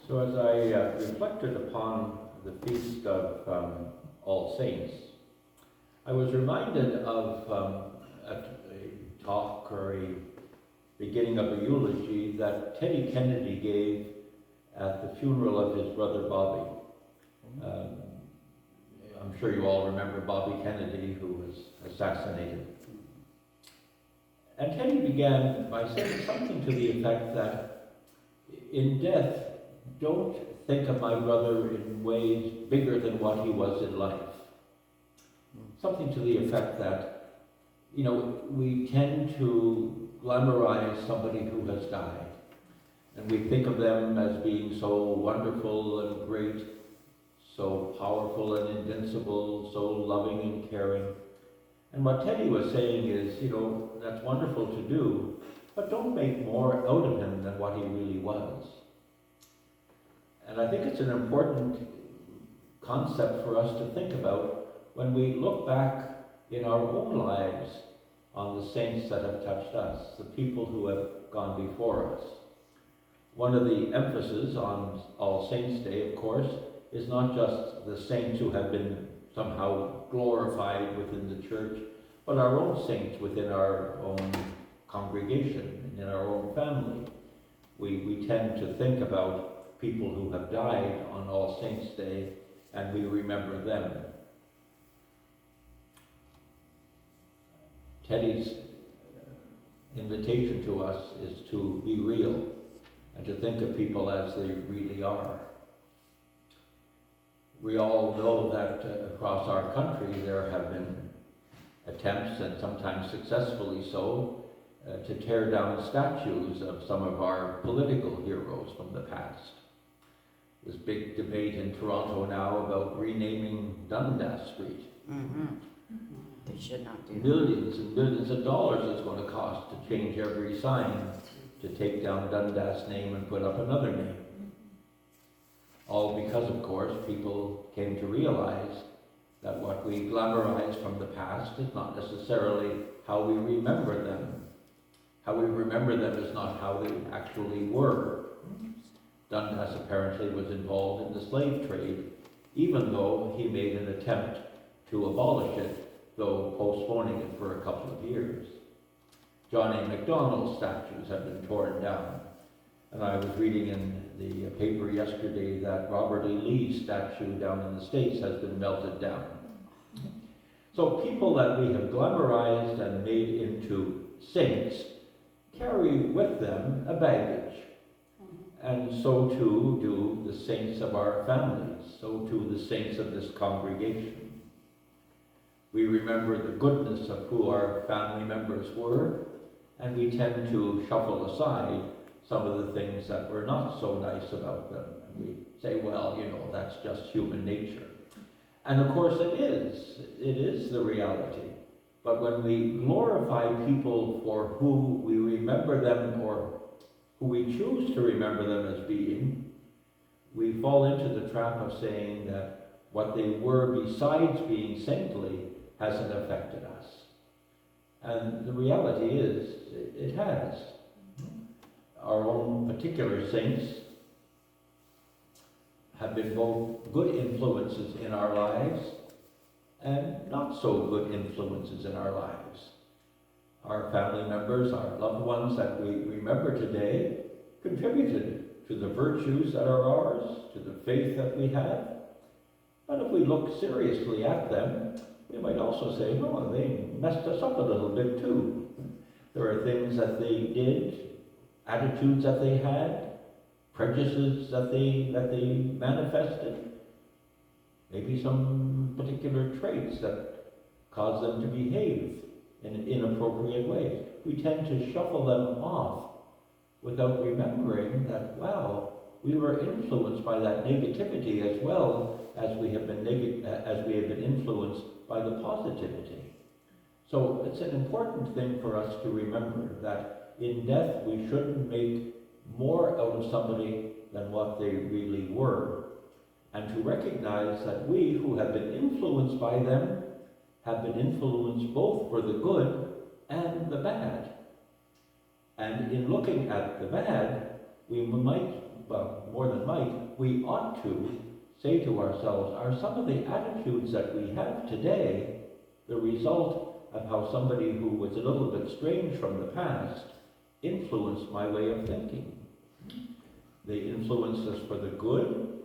So as I reflected upon the feast of All Saints, I was reminded of a talk or a beginning of a eulogy that Teddy Kennedy gave at the funeral of his brother Bobby. I'm sure you all remember Bobby Kennedy, who was assassinated. And Teddy began by saying something to the effect that in death, don't think of my brother in ways bigger than what he was in life. Something to the effect that, we tend to glamorize somebody who has died. And we think of them as being so wonderful and great, so powerful and invincible, so loving and caring. And what Teddy was saying is, that's wonderful to do, but don't make more out of him than what he really was. And I think it's an important concept for us to think about when we look back in our own lives on the saints that have touched us, the people who have gone before us. One of the emphases on All Saints' Day, of course, is not just the saints who have been somehow glorified within the church, but our own saints within our own congregation and in our own family. We tend to think about people who have died on All Saints' Day, and we remember them. Teddy's invitation to us is to be real and to think of people as they really are. We all know that across our country there have been attempts, and sometimes successfully so, to tear down statues of some of our political heroes from the past. There's big debate in Toronto now about renaming Dundas Street. They should not do that. Millions and millions of dollars it's going to cost to change every sign, to take down Dundas' name and put up another name. All because, of course, people came to realize that what we glamorize from the past is not necessarily how we remember them. How we remember them is not how they actually were. Dundas apparently was involved in the slave trade, even though he made an attempt to abolish it, though postponing it for a couple of years. John A. Macdonald's statues have been torn down. And I was reading in the paper yesterday that Robert E. Lee's statue down in the States has been melted down. So people that we have glamorized and made into saints carry with them a baggage. And so too do the saints of our families, so too the saints of this congregation. We remember the goodness of who our family members were, and we tend to shuffle aside some of the things that were not so nice about them. And we say, well, that's just human nature. And of course it is the reality. But when we glorify people for who we remember them or who we choose to remember them as being, we fall into the trap of saying that what they were besides being saintly hasn't affected us. And the reality is, it has. Our own particular saints have been both good influences in our lives and not so good influences in our lives. Our family members, our loved ones that we remember today, contributed to the virtues that are ours, to the faith that we have. But if we look seriously at them, we might also say, oh, they messed us up a little bit too. There are things that they did, attitudes that they had, prejudices that they manifested, maybe some particular traits that caused them to behave in inappropriate ways. We tend to shuffle them off without remembering that, wow, we were influenced by that negativity as well as we have been influenced by the positivity. So it's an important thing for us to remember that in death we shouldn't make more out of somebody than what they really were, and to recognize that we who have been influenced by them have been influenced both for the good and the bad. And in looking at the bad, we might well, more than might, we ought to say to ourselves, are some of the attitudes that we have today the result of how somebody who was a little bit strange from the past influenced my way of thinking? They influenced us for the good,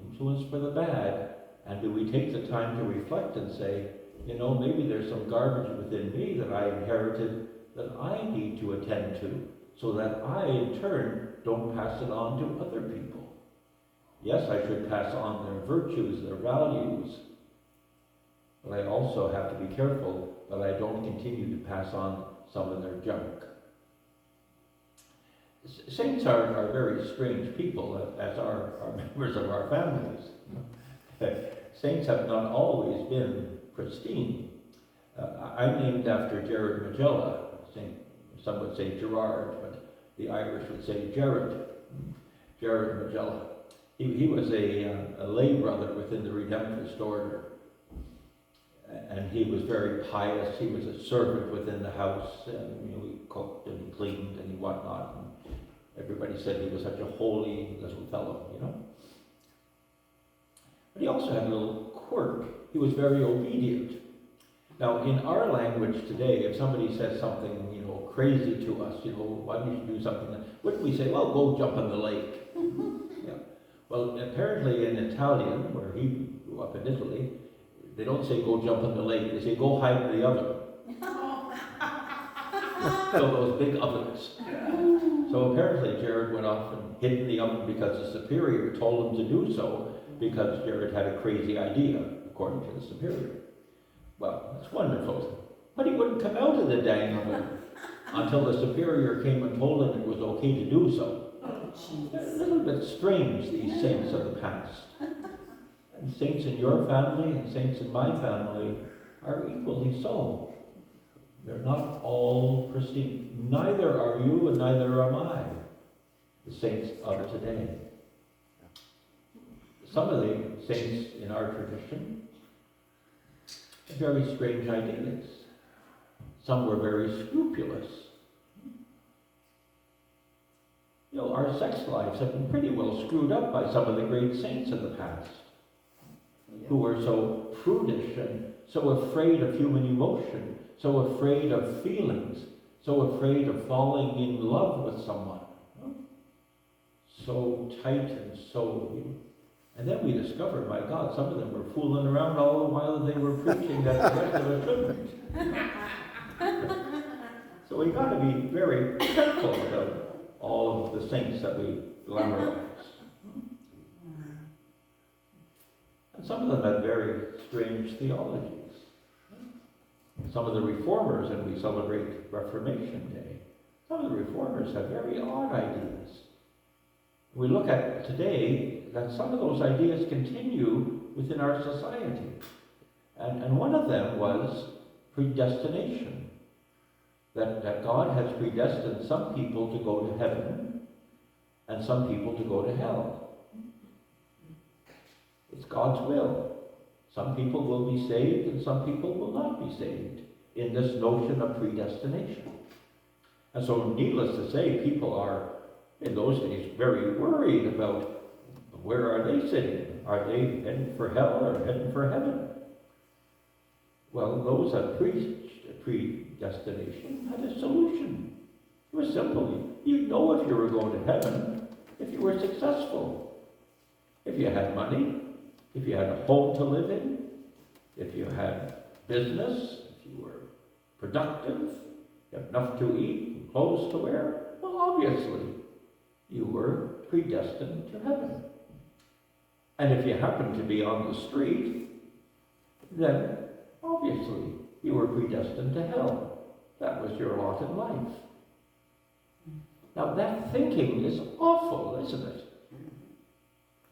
influenced for the bad, and do we take the time to reflect and say, maybe there's some garbage within me that I inherited that I need to attend to, so that I, in turn, don't pass it on to other people. Yes, I should pass on their virtues, their values, but I also have to be careful that I don't continue to pass on some of their junk. Saints are very strange people, as are members of our families. Saints have not always been pristine. I'm named after Jared Magella. Some would say Gerard, but the Irish would say Jared. Jared Magella. He was a lay brother within the Redemptorist order. And he was very pious. He was a servant within the house. He cooked and he cleaned and he whatnot. And everybody said he was such a holy little fellow, But he also had a little quirk. He was very obedient. Now, in our language today, if somebody says something, crazy to us, why don't you do something? Wouldn't we say, well, go jump in the lake? Yeah. Well, apparently in Italian, where he grew up in Italy, they don't say go jump in the lake. They say go hide in the oven. So those big ovens. So apparently Jared went off and hid in the oven because the superior told him to do so, because Jared had a crazy idea, according to the superior. Well, that's wonderful. But he wouldn't come out of the dang oven until the superior came and told him it was okay to do so. They're a little bit strange, these saints of the past. And saints in your family and saints in my family are equally so. They're not all pristine. Neither are you and neither am I, the saints of today. Some of the saints in our tradition had very strange ideas. Some were very scrupulous. Our sex lives have been pretty well screwed up by some of the great saints of the past, who were so prudish and so afraid of human emotion, so afraid of feelings, so afraid of falling in love with someone. So tight and so... And then we discovered, my God, some of them were fooling around all the while they were preaching that the rest of us shouldn't. So we got to be very careful about all of the saints that we glamorize. And some of them had very strange theologies. Some of the reformers, and we celebrate Reformation Day, some of the reformers have very odd ideas. We look at today that some of those ideas continue within our society. And one of them was predestination. That God has predestined some people to go to heaven and some people to go to hell. It's God's will. Some people will be saved and some people will not be saved in this notion of predestination. And so, needless to say, people are, in those days, very worried about where are they sitting? Are they heading for hell or heading for heaven? Well, those that preached predestination had a solution. It was simple. You'd know if you were going to heaven if you were successful. If you had money, if you had a home to live in, if you had business, if you were productive, you had enough to eat and clothes to wear, well, obviously, you were predestined to heaven. And if you happened to be on the street, then obviously you were predestined to hell. That was your lot in life. Now that thinking is awful, isn't it?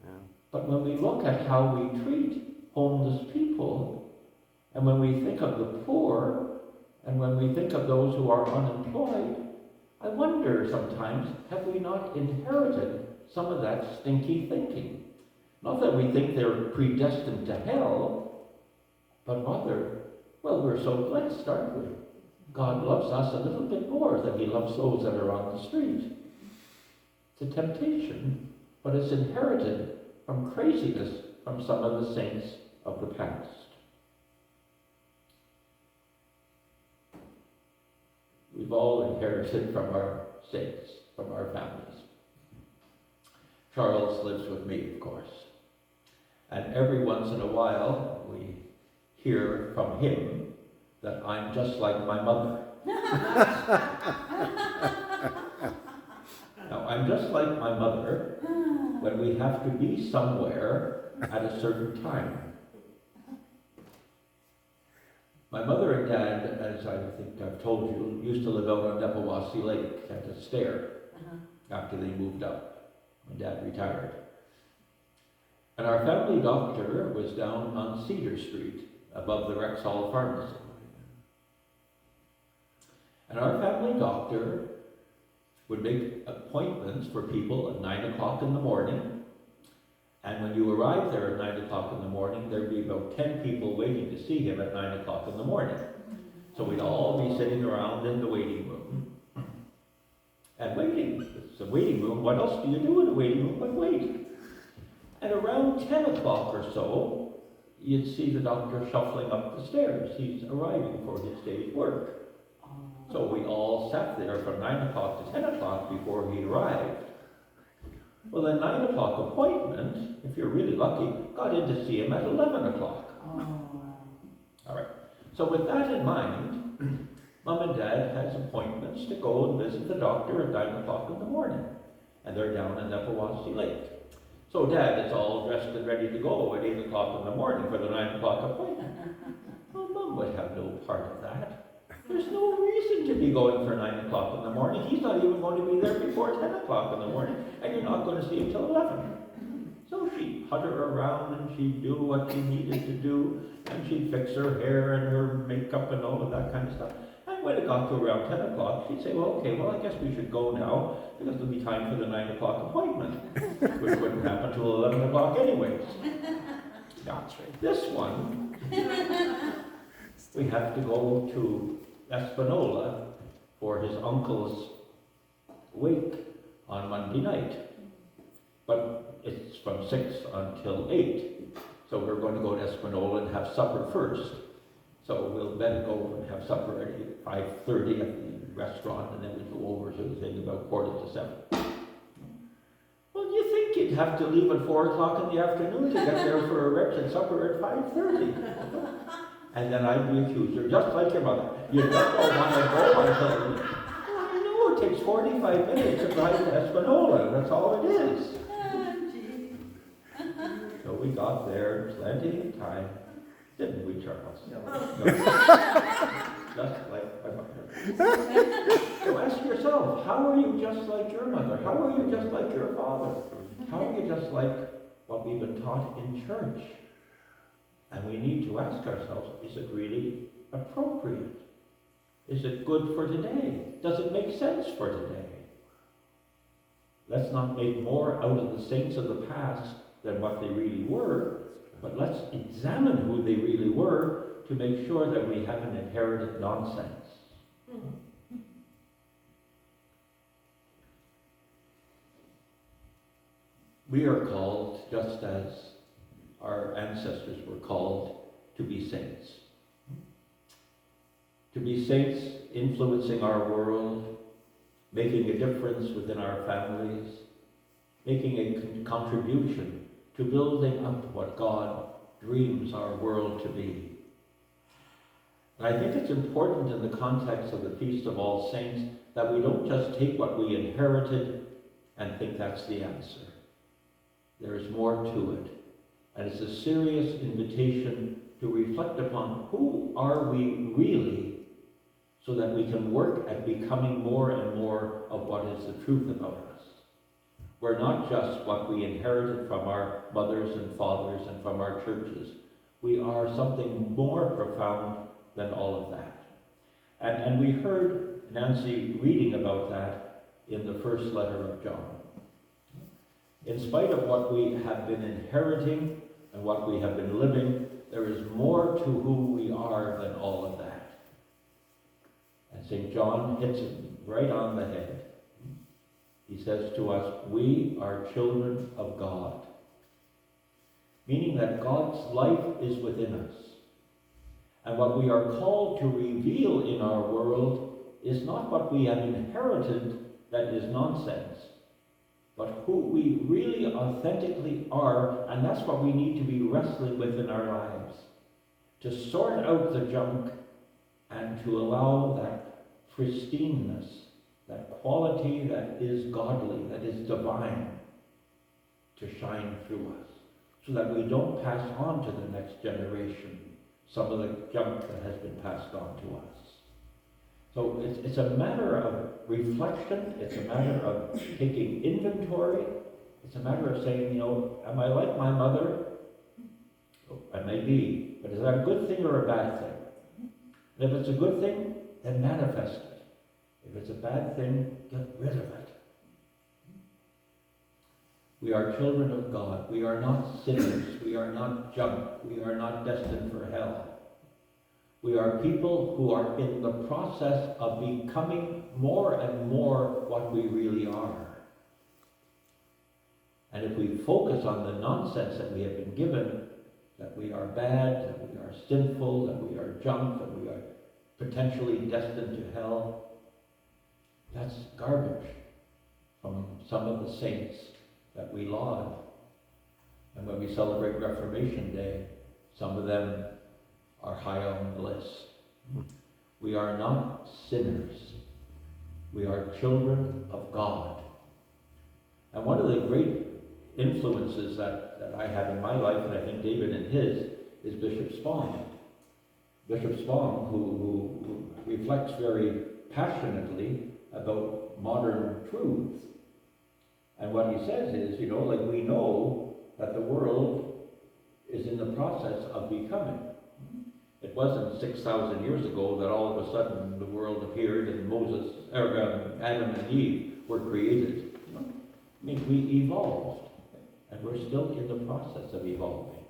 Yeah. But when we look at how we treat homeless people, and when we think of the poor, and when we think of those who are unemployed, I wonder sometimes, have we not inherited some of that stinky thinking? Not that we think they're predestined to hell, but rather, well, we're so blessed, aren't we? God loves us a little bit more than he loves those that are on the street. It's a temptation, but it's inherited from craziness from some of the saints of the past. We've all inherited from our saints, from our families. Charles lives with me, of course. And every once in a while, we hear from him that I'm just like my mother. Now, I'm just like my mother when we have to be somewhere at a certain time. My mother and dad, as I think I've told you, used to live out on Nepawasi Lake at a stair after they moved up. My dad retired. And our family doctor was down on Cedar Street above the Rexall Pharmacy. And our family doctor would make appointments for people at 9 o'clock in the morning. And when you arrived there at 9 o'clock in the morning, there'd be about 10 people waiting to see him at 9 o'clock in the morning. So we'd all be sitting around in the waiting room and waiting. It's a waiting room. What else do you do in a waiting room but wait? And around 10 o'clock or so, you'd see the doctor shuffling up the stairs. He's arriving for his day's work. So we all sat there from 9 o'clock to 10 o'clock before he arrived. Well, the 9 o'clock appointment, if you're really lucky, got in to see him at 11 o'clock. All right. So with that in mind, Mom and Dad has appointments to go and visit the doctor at 9 o'clock in the morning. And they're down in Nepawasi Lake. So Dad is all dressed and ready to go at 8 o'clock in the morning for the 9 o'clock appointment. Well, Mom would have no part of that. There's no reason to be going for 9 o'clock in the morning. He's not even going to be there before 10 o'clock in the morning, and you're not going to see him till 11. So she'd putter around and she'd do what she needed to do, and she'd fix her hair and her makeup and all of that kind of stuff. And when it got to around 10 o'clock, she'd say, well, okay, I guess we should go now, because it'll be time for the 9 o'clock appointment, which wouldn't happen till 11 o'clock anyways. Now, this one, we have to go to Espanola for his uncle's wake on Monday night. But it's from 6 until 8. So we're going to go to Espanola and have supper first. So we'll then go and have supper at 5:30 at the restaurant, and then we'll go over to the thing about 6:45. Well, you think you'd have to leave at 4 o'clock in the afternoon to get there for a wretched supper at 5:30. And then I'd be accused, you're just like your mother. You just don't want to go until... Well, you know, it takes 45 minutes to drive to Espanola. That's all it is. So we got there, plenty of time. Didn't we, Charles? No. Just like my mother. So ask yourself, how are you just like your mother? How are you just like your father? How are you just like what we've been taught in church? And we need to ask ourselves, is it really appropriate? Is it good for today? Does it make sense for today? Let's not make more out of the saints of the past than what they really were, but let's examine who they really were to make sure that we haven't inherited nonsense. We are called, just as our ancestors were called, to be saints. To be saints influencing our world, making a difference within our families, making a contribution to building up what God dreams our world to be. And I think it's important in the context of the Feast of All Saints that we don't just take what we inherited and think that's the answer. There is more to it. And it's a serious invitation to reflect upon who are we really, so that we can work at becoming more and more of what is the truth about us. We're not just what we inherited from our mothers and fathers and from our churches. We are something more profound than all of that. And we heard Nancy reading about that in the first letter of John. In spite of what we have been inheriting and what we have been living, there is more to who we are than all of that. And St. John hits it right on the head. He says to us, we are children of God. Meaning that God's life is within us. And what we are called to reveal in our world is not what we have inherited that is nonsense, but who we really authentically are, and that's what we need to be wrestling with in our lives. To sort out the junk and to allow that pristineness, that quality that is godly, that is divine, to shine through us, so that we don't pass on to the next generation some of the junk that has been passed on to us. So it's a matter of reflection, it's a matter of taking inventory, it's a matter of saying, you know, am I like my mother? Oh, I may be, but is that a good thing or a bad thing? And if it's a good thing, then manifest it. If it's a bad thing, get rid of it. We are children of God. We are not sinners. We are not junk. We are not destined for hell. We are people who are in the process of becoming more and more what we really are. And if we focus on the nonsense that we have been given, that we are bad, that we are sinful, that we are junk, that we are potentially destined to hell, that's garbage from some of the saints that we laud. And when we celebrate Reformation Day, some of them are high on the list. We are not sinners. We are children of God. And one of the great influences that I have in my life, and I think David in his, is Bishop Spong. Bishop Spong, who reflects very passionately about modern truths. And what he says is, you know, like we know that the world is in the process of becoming. It wasn't 6,000 years ago that all of a sudden the world appeared and Adam and Eve were created. I mean, we evolved, and we're still in the process of evolving.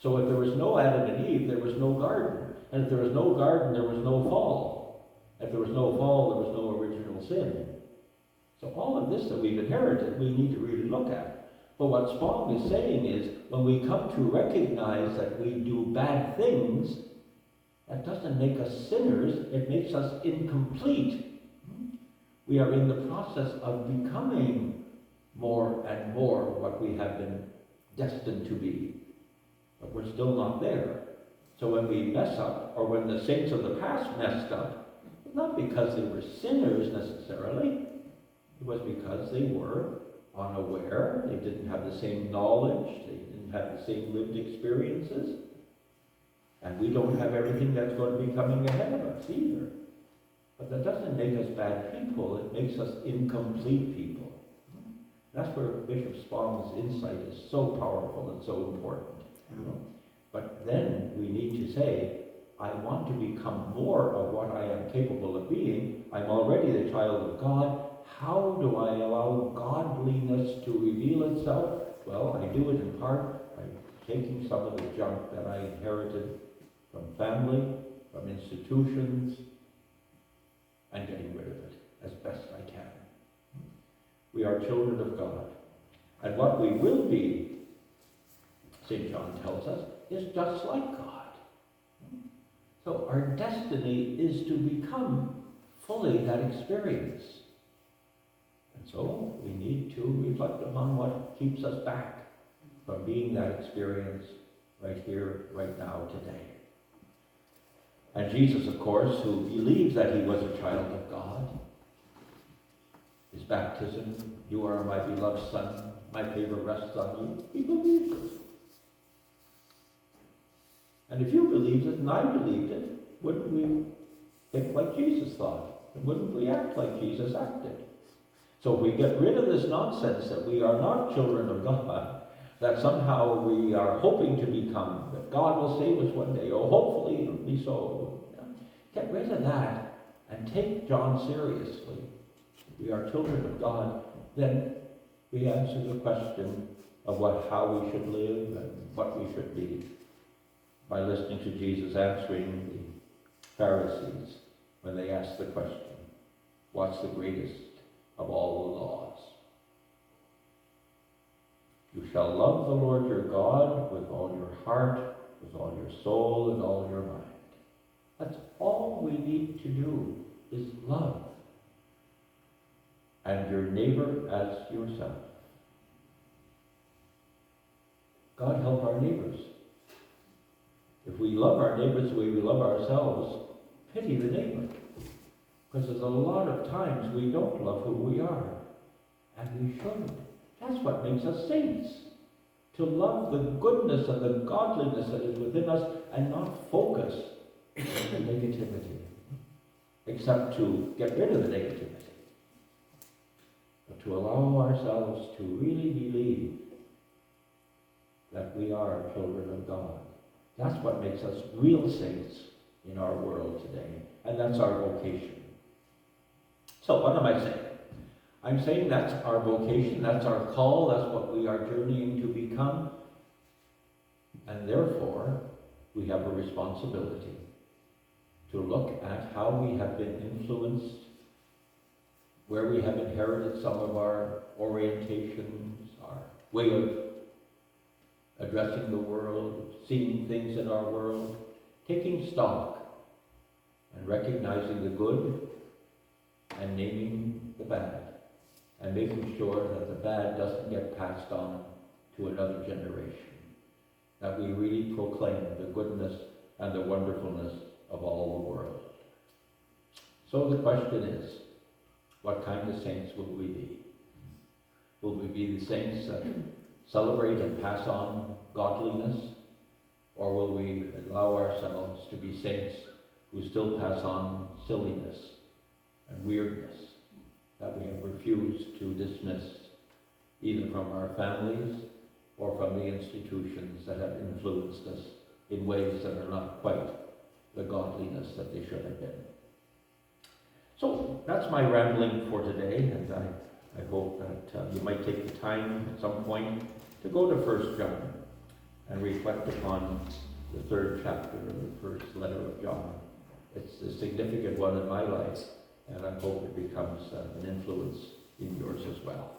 So if there was no Adam and Eve, there was no garden. And if there was no garden, there was no fall. If there was no fall, there was no original sin. So all of this that we've inherited, we need to really look at. But what Spong is saying is, when we come to recognize that we do bad things, that doesn't make us sinners, it makes us incomplete. We are in the process of becoming more and more what we have been destined to be. But we're still not there. So when we mess up, or when the saints of the past messed up, not because they were sinners necessarily, it was because they were unaware, they didn't have the same knowledge, they didn't have the same lived experiences. And we don't have everything that's going to be coming ahead of us either. But that doesn't make us bad people, it makes us incomplete people. That's where Bishop Spong's insight is so powerful and so important. You know? But then we need to say, I want to become more of what I am capable of being. I'm already the child of God. How do I allow godliness to reveal itself? Well, I do it in part by taking some of the junk that I inherited from family, from institutions, and getting rid of it as best I can. We are children of God. And what we will be, St. John tells us, is just like God. So our destiny is to become fully that experience. And so we need to reflect upon what keeps us back from being that experience right here, right now, today. And Jesus, of course, who believes that he was a child of God, his baptism, you are my beloved Son, my favor rests on you, he believes it. And if you believed it and I believed it, wouldn't we think like Jesus thought? And wouldn't we act like Jesus acted? So if we get rid of this nonsense that we are not children of God, that somehow we are hoping to become, that God will save us one day, or hopefully it'll be so. Get rid of that and take John seriously. If we are children of God, then we answer the question of how we should live and what we should be by listening to Jesus answering the Pharisees when they asked the question, what's the greatest of all the laws? shall love the Lord your God with all your heart, with all your soul, and all your mind. That's all we need to do, is love. And your neighbor as yourself. God help our neighbors. If we love our neighbors the way we love ourselves, pity the neighbor. Because there's a lot of times we don't love who we are. And we should. That's what makes us saints. To love the goodness and the godliness that is within us and not focus on the negativity. Except to get rid of the negativity. But to allow ourselves to really believe that we are children of God. That's what makes us real saints in our world today. And that's our vocation. So what am I saying? I'm saying that's our vocation, that's our call, that's what we are journeying to become. And therefore, we have a responsibility to look at how we have been influenced, where we have inherited some of our orientations, our way of addressing the world, seeing things in our world, taking stock and recognizing the good and naming the bad, and making sure that the bad doesn't get passed on to another generation. That we really proclaim the goodness and the wonderfulness of all the world. So the question is, what kind of saints will we be? Will we be the saints that celebrate and pass on godliness? Or will we allow ourselves to be saints who still pass on silliness and weirdness that we have refused to dismiss, either from our families or from the institutions that have influenced us in ways that are not quite the godliness that they should have been? So that's my rambling for today, and I hope that you might take the time at some point to go to 1 John and reflect upon the 3rd chapter of the 1st letter of John. It's a significant one in my life, and I hope it becomes an influence in yours as well.